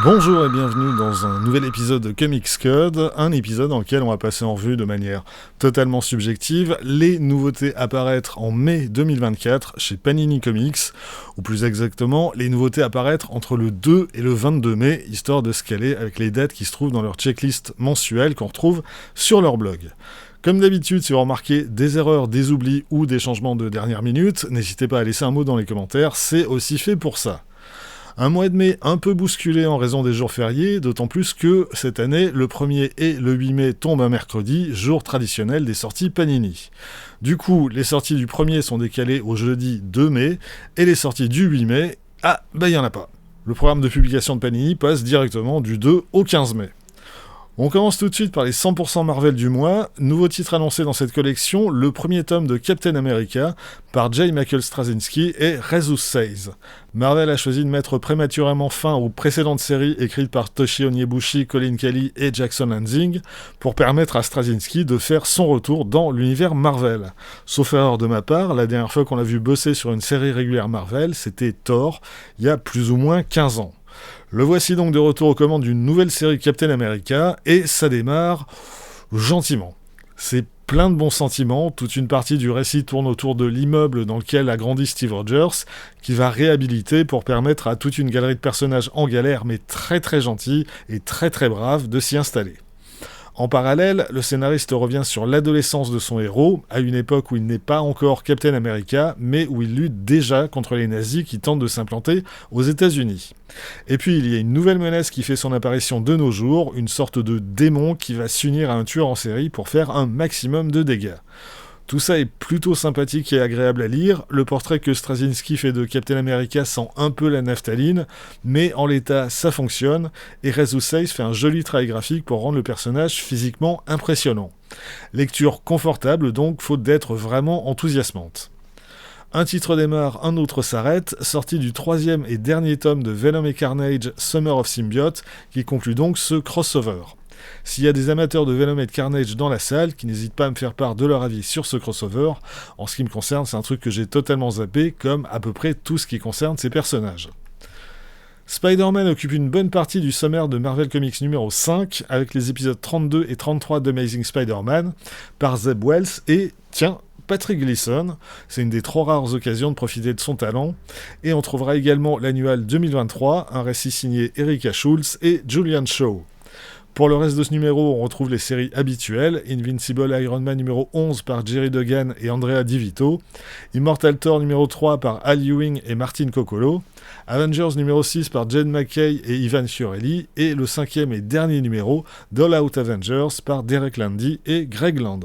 Bonjour et bienvenue dans un nouvel épisode de Comics Code, un épisode dans lequel on va passer en revue de manière totalement subjective les nouveautés à apparaître en mai 2024 chez Panini Comics, ou plus exactement les nouveautés à apparaître entre le 2 et le 22 mai, histoire de se caler avec les dates qui se trouvent dans leur checklist mensuelle qu'on retrouve sur leur blog. Comme d'habitude, si vous remarquez des erreurs, des oublis ou des changements de dernière minute, n'hésitez pas à laisser un mot dans les commentaires, c'est aussi fait pour ça. Un mois de mai un peu bousculé en raison des jours fériés, d'autant plus que, cette année, le 1er et le 8 mai tombent un mercredi, jour traditionnel des sorties Panini. Du coup, les sorties du 1er sont décalées au jeudi 2 mai, et les sorties du 8 mai, il y en a pas. Le programme de publication de Panini passe directement du 2 au 15 mai. On commence tout de suite par les 100% Marvel du mois. Nouveau titre annoncé dans cette collection, le premier tome de Captain America par J. Michael Straczynski et Jesus Says. Marvel a choisi de mettre prématurément fin aux précédentes séries écrites par Toshi Onyebuchi, Colin Kelly et Jackson Lanzing pour permettre à Straczynski de faire son retour dans l'univers Marvel. Sauf erreur de ma part, la dernière fois qu'on l'a vu bosser sur une série régulière Marvel, c'était Thor, il y a plus ou moins 15 ans. Le voici donc de retour aux commandes d'une nouvelle série Captain America, et ça démarre gentiment. C'est plein de bons sentiments, toute une partie du récit tourne autour de l'immeuble dans lequel a grandi Steve Rogers, qui va réhabiliter pour permettre à toute une galerie de personnages en galère, mais très très gentils et très très braves, de s'y installer. En parallèle, le scénariste revient sur l'adolescence de son héros, à une époque où il n'est pas encore Captain America, mais où il lutte déjà contre les nazis qui tentent de s'implanter aux États-Unis. Et puis il y a une nouvelle menace qui fait son apparition de nos jours, une sorte de démon qui va s'unir à un tueur en série pour faire un maximum de dégâts. Tout ça est plutôt sympathique et agréable à lire, le portrait que Straczynski fait de Captain America sent un peu la naphtaline, mais en l'état ça fonctionne, et Jesus Says fait un joli travail graphique pour rendre le personnage physiquement impressionnant. Lecture confortable donc, faute d'être vraiment enthousiasmante. Un titre démarre, un autre s'arrête, sorti du 3e et dernier tome de Venom et Carnage Summer of Symbiote, qui conclut donc ce crossover. S'il y a des amateurs de Venom et de Carnage dans la salle, qui n'hésitent pas à me faire part de leur avis sur ce crossover, en ce qui me concerne, c'est un truc que j'ai totalement zappé, comme à peu près tout ce qui concerne ces personnages. Spider-Man occupe une bonne partie du sommaire de Marvel Comics numéro 5, avec les épisodes 32 et 33 d'Amazing Spider-Man, par Zeb Wells et, Patrick Gleason. C'est une des trop rares occasions de profiter de son talent. Et on trouvera également l'annual 2023, un récit signé Erika Schultz et Julian Shaw. Pour le reste de ce numéro, on retrouve les séries habituelles, Invincible Iron Man numéro 11 par Jerry Duggan et Andrea Di Vito, Immortal Thor numéro 3 par Al Ewing et Martin Coccolo, Avengers numéro 6 par Jed MacKay et Ivan Fiorelli, et le 5e et dernier numéro d'All Out Avengers par Derek Landy et Greg Land.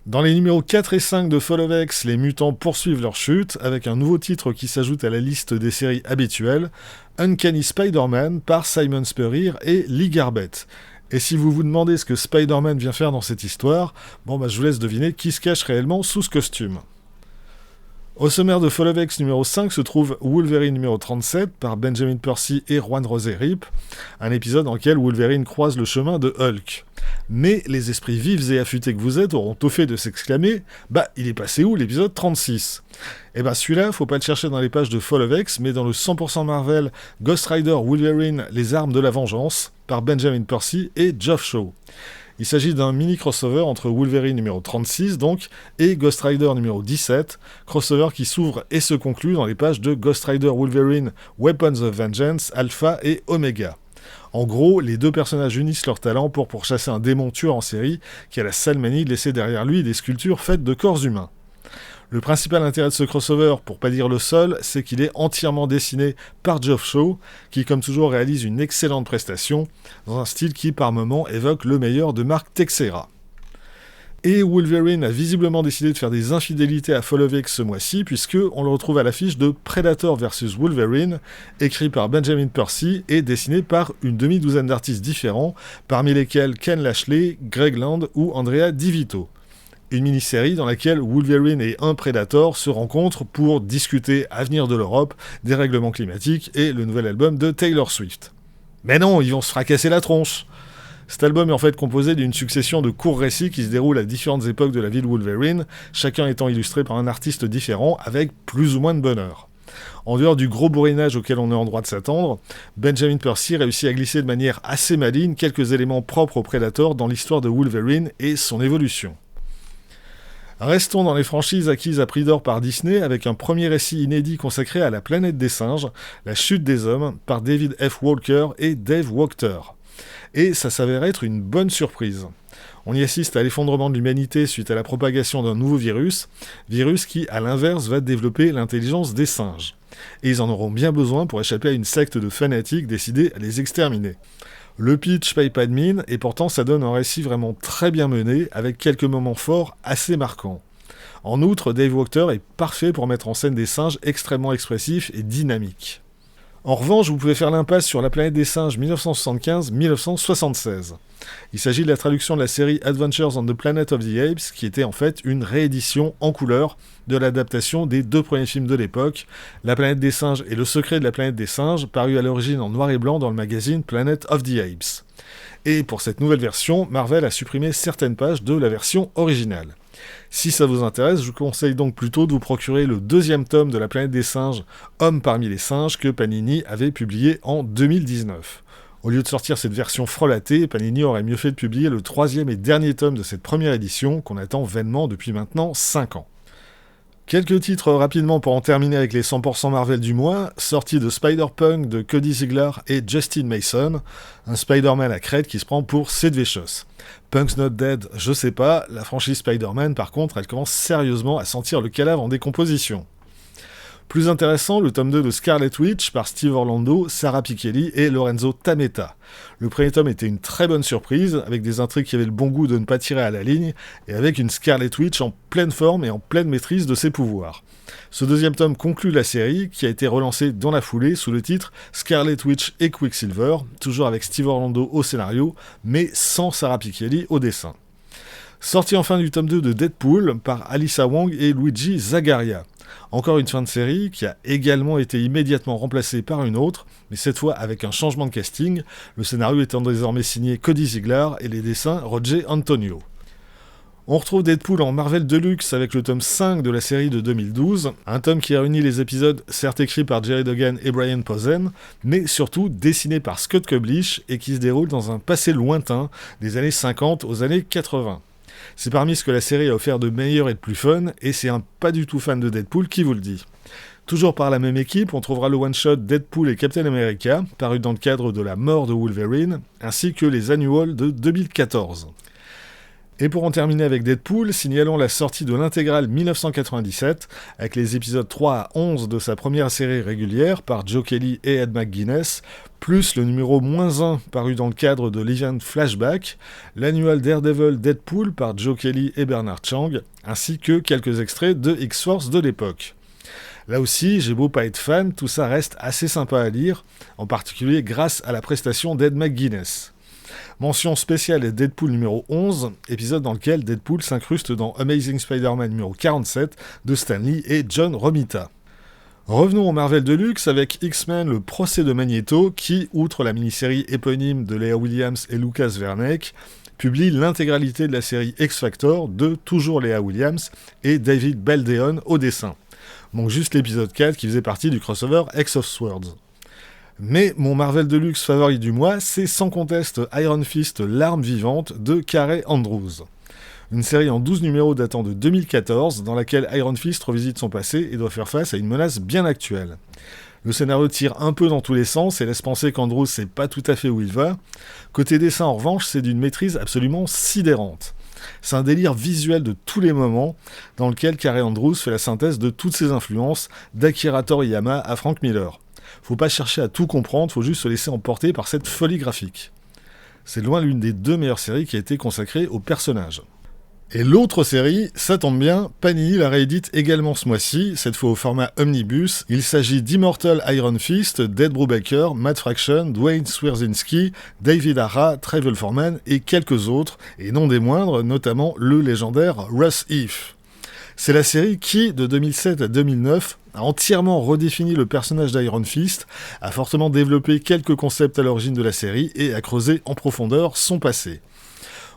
Dans les numéros 4 et 5 de Fall of X, les mutants poursuivent leur chute, avec un nouveau titre qui s'ajoute à la liste des séries habituelles, Uncanny Spider-Man par Simon Spurrier et Lee Garbett. Et si vous vous demandez ce que Spider-Man vient faire dans cette histoire, je vous laisse deviner qui se cache réellement sous ce costume. Au sommaire de Fall of X numéro 5 se trouve Wolverine numéro 37 par Benjamin Percy et Juan José Rip, un épisode dans lequel Wolverine croise le chemin de Hulk. Mais les esprits vifs et affûtés que vous êtes auront au fait de s'exclamer « il est passé où l'épisode 36 ?» Celui-là, faut pas le chercher dans les pages de Fall of X, mais dans le 100% Marvel Ghost Rider Wolverine, les armes de la vengeance, par Benjamin Percy et Geoff Shaw. Il s'agit d'un mini crossover entre Wolverine numéro 36 donc et Ghost Rider numéro 17, crossover qui s'ouvre et se conclut dans les pages de Ghost Rider Wolverine Weapons of Vengeance Alpha et Omega. En gros, les deux personnages unissent leurs talents pour pourchasser un démon tueur en série qui a la sale manie de laisser derrière lui des sculptures faites de corps humains. Le principal intérêt de ce crossover, pour pas dire le seul, c'est qu'il est entièrement dessiné par Geoff Shaw, qui comme toujours réalise une excellente prestation, dans un style qui par moments évoque le meilleur de Mark Texeira. Et Wolverine a visiblement décidé de faire des infidélités à Fall of X ce mois-ci, puisque on le retrouve à l'affiche de Predator vs Wolverine, écrit par Benjamin Percy et dessiné par une demi-douzaine d'artistes différents, parmi lesquels Ken Lashley, Greg Land ou Andrea Di Vito. Une mini-série dans laquelle Wolverine et un Predator se rencontrent pour discuter avenir de l'Europe, dérèglement climatique et le nouvel album de Taylor Swift. Mais non, ils vont se fracasser la tronche. Cet album est en fait composé d'une succession de courts récits qui se déroulent à différentes époques de la vie de Wolverine, chacun étant illustré par un artiste différent avec plus ou moins de bonheur. En dehors du gros bourrinage auquel on est en droit de s'attendre, Benjamin Percy réussit à glisser de manière assez maligne quelques éléments propres au Predator dans l'histoire de Wolverine et son évolution. Restons dans les franchises acquises à prix d'or par Disney avec un premier récit inédit consacré à la planète des singes, La chute des hommes, par David F. Walker et Dave Wachter. Et ça s'avère être une bonne surprise. On y assiste à l'effondrement de l'humanité suite à la propagation d'un nouveau virus qui, à l'inverse, va développer l'intelligence des singes. Et ils en auront bien besoin pour échapper à une secte de fanatiques décidés à les exterminer. Le pitch paye pas de mine, et pourtant ça donne un récit vraiment très bien mené, avec quelques moments forts assez marquants. En outre, Dave Wachter est parfait pour mettre en scène des singes extrêmement expressifs et dynamiques. En revanche, vous pouvez faire l'impasse sur La planète des singes 1975-1976. Il s'agit de la traduction de la série Adventures on the Planet of the Apes, qui était en fait une réédition en couleur de l'adaptation des 2 premiers films de l'époque, La planète des singes et Le secret de la planète des singes, paru à l'origine en noir et blanc dans le magazine Planet of the Apes. Et pour cette nouvelle version, Marvel a supprimé certaines pages de la version originale. Si ça vous intéresse, je vous conseille donc plutôt de vous procurer le 2e tome de La planète des singes, Homme parmi les singes, que Panini avait publié en 2019. Au lieu de sortir cette version frelatée, Panini aurait mieux fait de publier le 3e et dernier tome de cette première édition qu'on attend vainement depuis maintenant 5 ans. Quelques titres rapidement pour en terminer avec les 100% Marvel du mois, sortie de Spider-Punk de Cody Ziglar et Justin Mason, un Spider-Man à crête qui se prend pour Sid Vicious. Punk's Not Dead, je sais pas, la franchise Spider-Man par contre, elle commence sérieusement à sentir le cadavre en décomposition. Plus intéressant, le tome 2 de Scarlet Witch par Steve Orlando, Sarah Pichelli et Lorenzo Tameta. Le premier tome était une très bonne surprise, avec des intrigues qui avaient le bon goût de ne pas tirer à la ligne, et avec une Scarlet Witch en pleine forme et en pleine maîtrise de ses pouvoirs. Ce 2e tome conclut la série, qui a été relancée dans la foulée sous le titre Scarlet Witch et Quicksilver, toujours avec Steve Orlando au scénario, mais sans Sarah Pichelli au dessin. Sortie enfin du tome 2 de Deadpool par Alyssa Wong et Luigi Zagaria. Encore une fin de série qui a également été immédiatement remplacée par une autre, mais cette fois avec un changement de casting, le scénario étant désormais signé Cody Ziglar et les dessins Roger Antonio. On retrouve Deadpool en Marvel Deluxe avec le tome 5 de la série de 2012, un tome qui réunit les épisodes certes écrits par Jerry Duggan et Brian Posehn, mais surtout dessiné par Scott Koblish et qui se déroule dans un passé lointain, des années 50 aux années 80. C'est parmi ce que la série a offert de meilleur et de plus fun, et c'est un pas du tout fan de Deadpool qui vous le dit. Toujours par la même équipe, on trouvera le one-shot Deadpool et Captain America, paru dans le cadre de la mort de Wolverine, ainsi que les annuals de 2014. Et pour en terminer avec Deadpool, signalons la sortie de l'intégrale 1997, avec les épisodes 3 à 11 de sa première série régulière par Joe Kelly et Ed McGuinness, plus le numéro -1 paru dans le cadre de l'event Flashback, l'annual Daredevil Deadpool par Joe Kelly et Bernard Chang, ainsi que quelques extraits de X-Force de l'époque. Là aussi, j'ai beau pas être fan, tout ça reste assez sympa à lire, en particulier grâce à la prestation d'Ed McGuinness. Mention spéciale est Deadpool numéro 11, épisode dans lequel Deadpool s'incruste dans Amazing Spider-Man numéro 47 de Stan Lee et John Romita. Revenons au Marvel Deluxe avec X-Men le procès de Magneto qui, outre la mini-série éponyme de Leah Williams et Lucas Werneck, publie l'intégralité de la série X-Factor de toujours Leah Williams et David Baldeón au dessin. Manque juste l'épisode 4 qui faisait partie du crossover X of Swords. Mais mon Marvel Deluxe favori du mois, c'est sans conteste Iron Fist, l'arme vivante de Carey Andrews. Une série en 12 numéros datant de 2014, dans laquelle Iron Fist revisite son passé et doit faire face à une menace bien actuelle. Le scénario tire un peu dans tous les sens et laisse penser qu'Andrews sait pas tout à fait où il va. Côté dessin, en revanche, c'est d'une maîtrise absolument sidérante. C'est un délire visuel de tous les moments, dans lequel Carey Andrews fait la synthèse de toutes ses influences, d'Akira Toriyama à Frank Miller. Faut pas chercher à tout comprendre, faut juste se laisser emporter par cette folie graphique. C'est loin l'une des 2 meilleures séries qui a été consacrée aux personnages. Et l'autre série, ça tombe bien, Panini la réédite également ce mois-ci, cette fois au format omnibus. Il s'agit d'Immortal Iron Fist, Dead Brubaker, Matt Fraction, Dwayne Swierczynski, David Aja, Travel Foreman et quelques autres, et non des moindres, notamment le légendaire Russ Heath. C'est la série qui, de 2007 à 2009, a entièrement redéfini le personnage d'Iron Fist, a fortement développé quelques concepts à l'origine de la série et a creusé en profondeur son passé.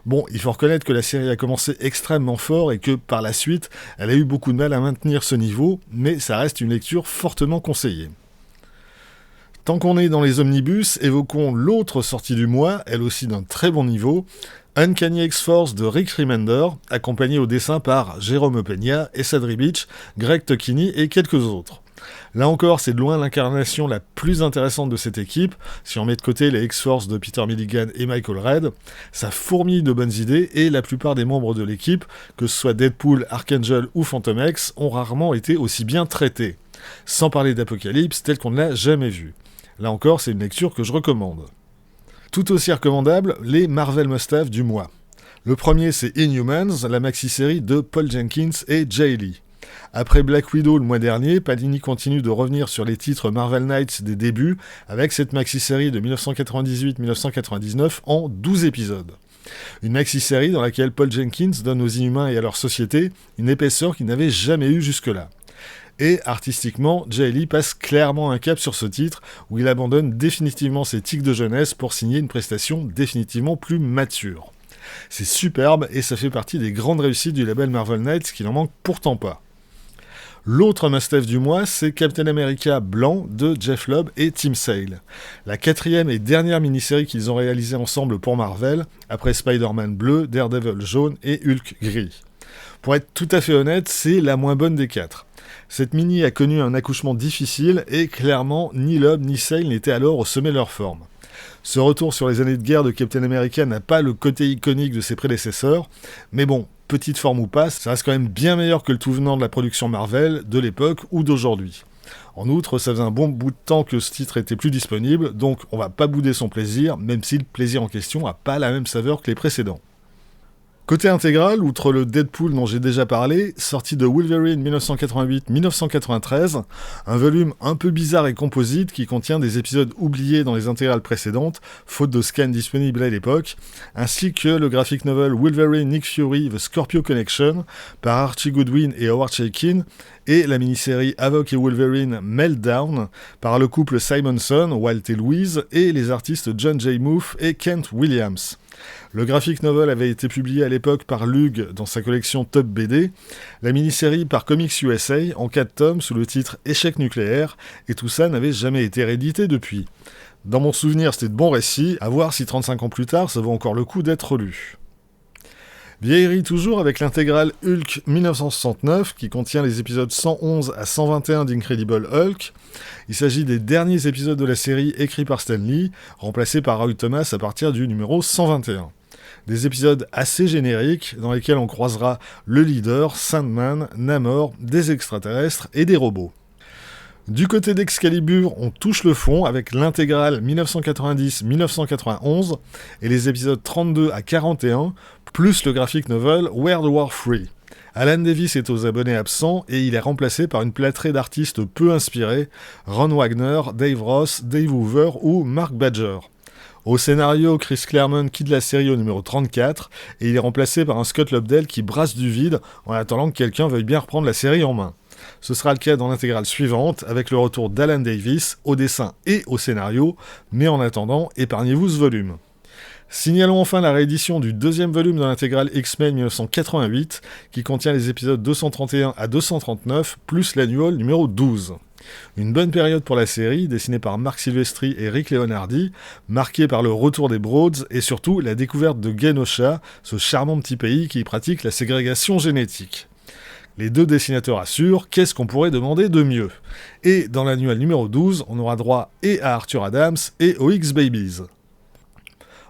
Bon, il faut reconnaître que la série a commencé extrêmement fort et que par la suite, elle a eu beaucoup de mal à maintenir ce niveau, mais ça reste une lecture fortement conseillée. Tant qu'on est dans les omnibus, évoquons l'autre sortie du mois, elle aussi d'un très bon niveau, Uncanny X-Force de Rick Remender, accompagné au dessin par Jérôme Peña, Essad Ribic, Greg Tocchini et quelques autres. Là encore, c'est de loin l'incarnation la plus intéressante de cette équipe, si on met de côté les X-Force de Peter Milligan et Michael Red. Ça fourmille de bonnes idées et la plupart des membres de l'équipe, que ce soit Deadpool, Archangel ou Phantom X, ont rarement été aussi bien traités. Sans parler d'Apocalypse tel qu'on ne l'a jamais vu. Là encore, c'est une lecture que je recommande. Tout aussi recommandable, les Marvel Must-Have du mois. Le premier, c'est Inhumans, la maxi-série de Paul Jenkins et Jay Lee. Après Black Widow le mois dernier, Panini continue de revenir sur les titres Marvel Knights des débuts avec cette maxi-série de 1998-1999 en 12 épisodes. Une maxi-série dans laquelle Paul Jenkins donne aux Inhumains et à leur société une épaisseur qu'ils n'avaient jamais eue jusque-là. Et artistiquement, Jay Lee passe clairement un cap sur ce titre où il abandonne définitivement ses tics de jeunesse pour signer une prestation définitivement plus mature. C'est superbe et ça fait partie des grandes réussites du label Marvel Knights qui n'en manque pourtant pas. L'autre must-have du mois, c'est Captain America Blanc de Jeff Lubb et Tim Sale. La 4e et dernière mini-série qu'ils ont réalisée ensemble pour Marvel, après Spider-Man bleu, Daredevil jaune et Hulk gris. Pour être tout à fait honnête, c'est la moins bonne des 4. Cette mini a connu un accouchement difficile et clairement, ni Lubb ni Sale n'étaient alors au sommet de leur forme. Ce retour sur les années de guerre de Captain America n'a pas le côté iconique de ses prédécesseurs, mais bon, petite forme ou pas, ça reste quand même bien meilleur que le tout venant de la production Marvel de l'époque ou d'aujourd'hui. En outre, ça faisait un bon bout de temps que ce titre était plus disponible, donc on va pas bouder son plaisir, même si le plaisir en question a pas la même saveur que les précédents. Côté intégral, outre le Deadpool dont j'ai déjà parlé, sorti de Wolverine 1988-1993, un volume un peu bizarre et composite qui contient des épisodes oubliés dans les intégrales précédentes, faute de scan disponible à l'époque, ainsi que le graphic novel Wolverine Nick Fury The Scorpio Connection par Archie Goodwin et Howard Chaykin, et la mini-série Havok et Wolverine Meltdown par le couple Simonson, Walt et Louise, et les artistes John J. Mouffe et Kent Williams. Le graphic novel avait été publié à l'époque par Lug dans sa collection Top BD, la mini-série par Comics USA en 4 tomes sous le titre Échec nucléaire, et tout ça n'avait jamais été réédité depuis. Dans mon souvenir, c'était de bons récits, à voir si 35 ans plus tard, ça vaut encore le coup d'être lu. Vieillerie toujours avec l'intégrale Hulk 1969 qui contient les épisodes 111 à 121 d'Incredible Hulk. Il s'agit des derniers épisodes de la série écrits par Stan Lee, remplacés par Roy Thomas à partir du numéro 121. Des épisodes assez génériques dans lesquels on croisera le leader, Sandman, Namor, des extraterrestres et des robots. Du côté d'Excalibur, on touche le fond avec l'intégrale 1990-1991 et les épisodes 32 à 41, plus le graphic novel World War III. Alan Davis est aux abonnés absents et il est remplacé par une plâtrée d'artistes peu inspirés, Ron Wagner, Dave Ross, Dave Hoover ou Mark Badger. Au scénario, Chris Claremont quitte la série au numéro 34 et il est remplacé par un Scott Lobdell qui brasse du vide en attendant que quelqu'un veuille bien reprendre la série en main. Ce sera le cas dans l'intégrale suivante, avec le retour d'Alan Davis au dessin et au scénario, mais en attendant, épargnez-vous ce volume. Signalons enfin la réédition du deuxième volume de l'intégrale X-Men 1988, qui contient les épisodes 231 à 239, plus l'annual numéro 12. Une bonne période pour la série, dessinée par Marc Silvestri et Rick Leonardi, marquée par le retour des Broads et surtout la découverte de Genosha, ce charmant petit pays qui pratique la ségrégation génétique. Les deux dessinateurs assurent, qu'est-ce qu'on pourrait demander de mieux ? Et dans l'annual numéro 12, on aura droit et à Arthur Adams et aux X-Babies.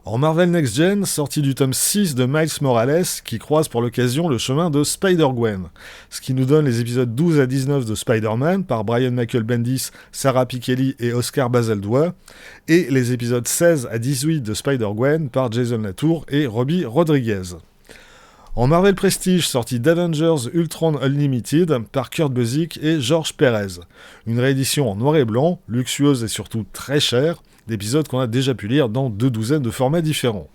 En Marvel Next Gen, sorti du tome 6 de Miles Morales, qui croise pour l'occasion le chemin de Spider-Gwen, ce qui nous donne les épisodes 12 à 19 de Spider-Man par Brian Michael Bendis, Sarah Pichelli et Oscar Bazaldua, et les épisodes 16 à 18 de Spider-Gwen par Jason Latour et Robbie Rodriguez. En Marvel Prestige, sorti d'Avengers Ultron Unlimited par Kurt Busiek et George Perez. Une réédition en noir et blanc, luxueuse et surtout très chère, d'épisodes qu'on a déjà pu lire dans 2 douzaines de formats différents.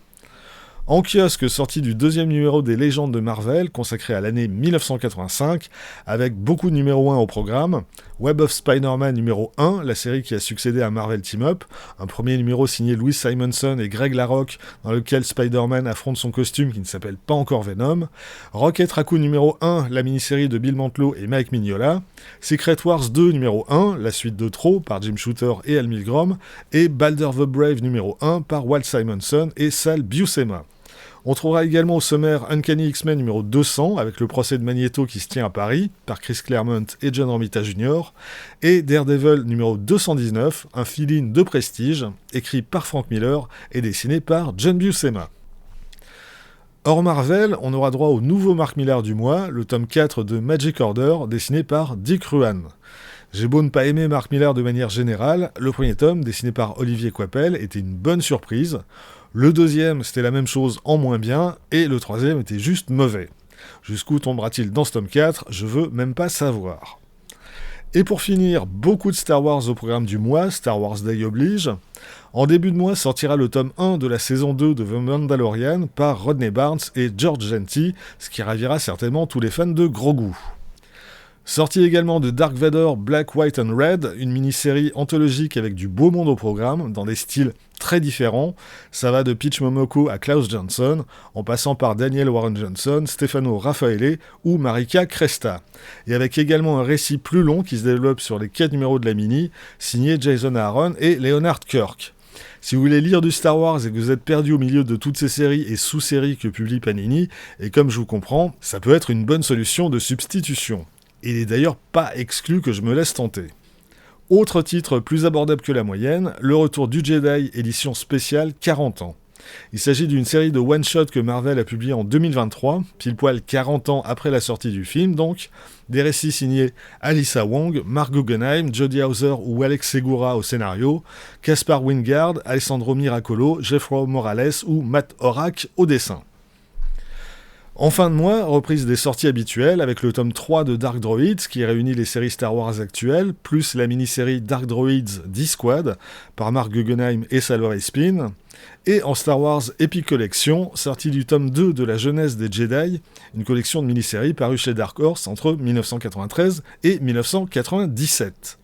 En kiosque, sorti du deuxième numéro des Légendes de Marvel, consacré à l'année 1985, avec beaucoup de numéros 1 au programme, Web of Spider-Man numéro 1, la série qui a succédé à Marvel Team Up, un premier numéro signé Louis Simonson et Greg LaRocque, dans lequel Spider-Man affronte son costume qui ne s'appelle pas encore Venom, Rocket Raccoon numéro 1, la mini-série de Bill Mantlo et Mike Mignola, Secret Wars 2 numéro 1, la suite de Trop par Jim Shooter et Al Milgrom, et Balder the Brave numéro 1 par Walt Simonson et Sal Buscema. On trouvera également au sommaire Uncanny X-Men numéro 200, avec le procès de Magneto qui se tient à Paris, par Chris Claremont et John Romita Jr., et Daredevil numéro 219, un fill-in de prestige, écrit par Frank Miller et dessiné par John Buscema. Hors Marvel, on aura droit au nouveau Mark Millar du mois, le tome 4 de Magic Order, dessiné par Dick Ruan. J'ai beau ne pas aimer Mark Millar de manière générale, le premier tome, dessiné par Olivier Coipel, était une bonne surprise. Le deuxième, c'était la même chose en moins bien, et le troisième était juste mauvais. Jusqu'où tombera-t-il dans ce tome 4 ? Je veux même pas savoir. Et pour finir, beaucoup de Star Wars au programme du mois, Star Wars Day oblige. En début de mois sortira le tome 1 de la saison 2 de The Mandalorian par Rodney Barnes et George Genty, ce qui ravira certainement tous les fans de Grogu. Sortie également de Dark Vador Black, White and Red, une mini-série anthologique avec du beau monde au programme, dans des styles très différents. Ça va de Peach Momoko à Klaus Johnson, en passant par Daniel Warren Johnson, Stefano Raffaele ou Marika Cresta. Et avec également un récit plus long qui se développe sur les 4 numéros de la mini, signé Jason Aaron et Leonard Kirk. Si vous voulez lire du Star Wars et que vous êtes perdu au milieu de toutes ces séries et sous-séries que publie Panini, et comme je vous comprends, ça peut être une bonne solution de substitution. Il n'est d'ailleurs pas exclu que je me laisse tenter. Autre titre plus abordable que la moyenne, le retour du Jedi, édition spéciale 40 ans. Il s'agit d'une série de one-shot que Marvel a publié en 2023, pile poil 40 ans après la sortie du film donc, des récits signés Alyssa Wong, Mark Guggenheim, Jodie Hauser ou Alex Segura au scénario, Caspar Wingard, Alessandro Miracolo, Jeffro Morales ou Matt Horak au dessin. En fin de mois, reprise des sorties habituelles avec le tome 3 de Dark Droids qui réunit les séries Star Wars actuelles, plus la mini-série Dark Droids D-Squad par Mark Guggenheim et Salvador Espin, et en Star Wars Epic Collection, sortie du tome 2 de la jeunesse des Jedi, une collection de mini-séries parue chez Dark Horse entre 1993 et 1997.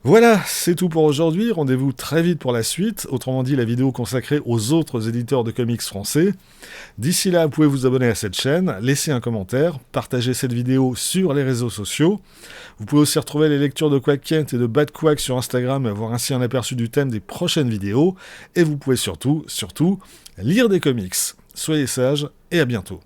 Voilà, c'est tout pour aujourd'hui, rendez-vous très vite pour la suite, autrement dit la vidéo consacrée aux autres éditeurs de comics français. D'ici là, vous pouvez vous abonner à cette chaîne, laisser un commentaire, partager cette vidéo sur les réseaux sociaux. Vous pouvez aussi retrouver les lectures de Quack Kent et de Bad Quack sur Instagram et avoir ainsi un aperçu du thème des prochaines vidéos. Et vous pouvez surtout, lire des comics. Soyez sages et à bientôt.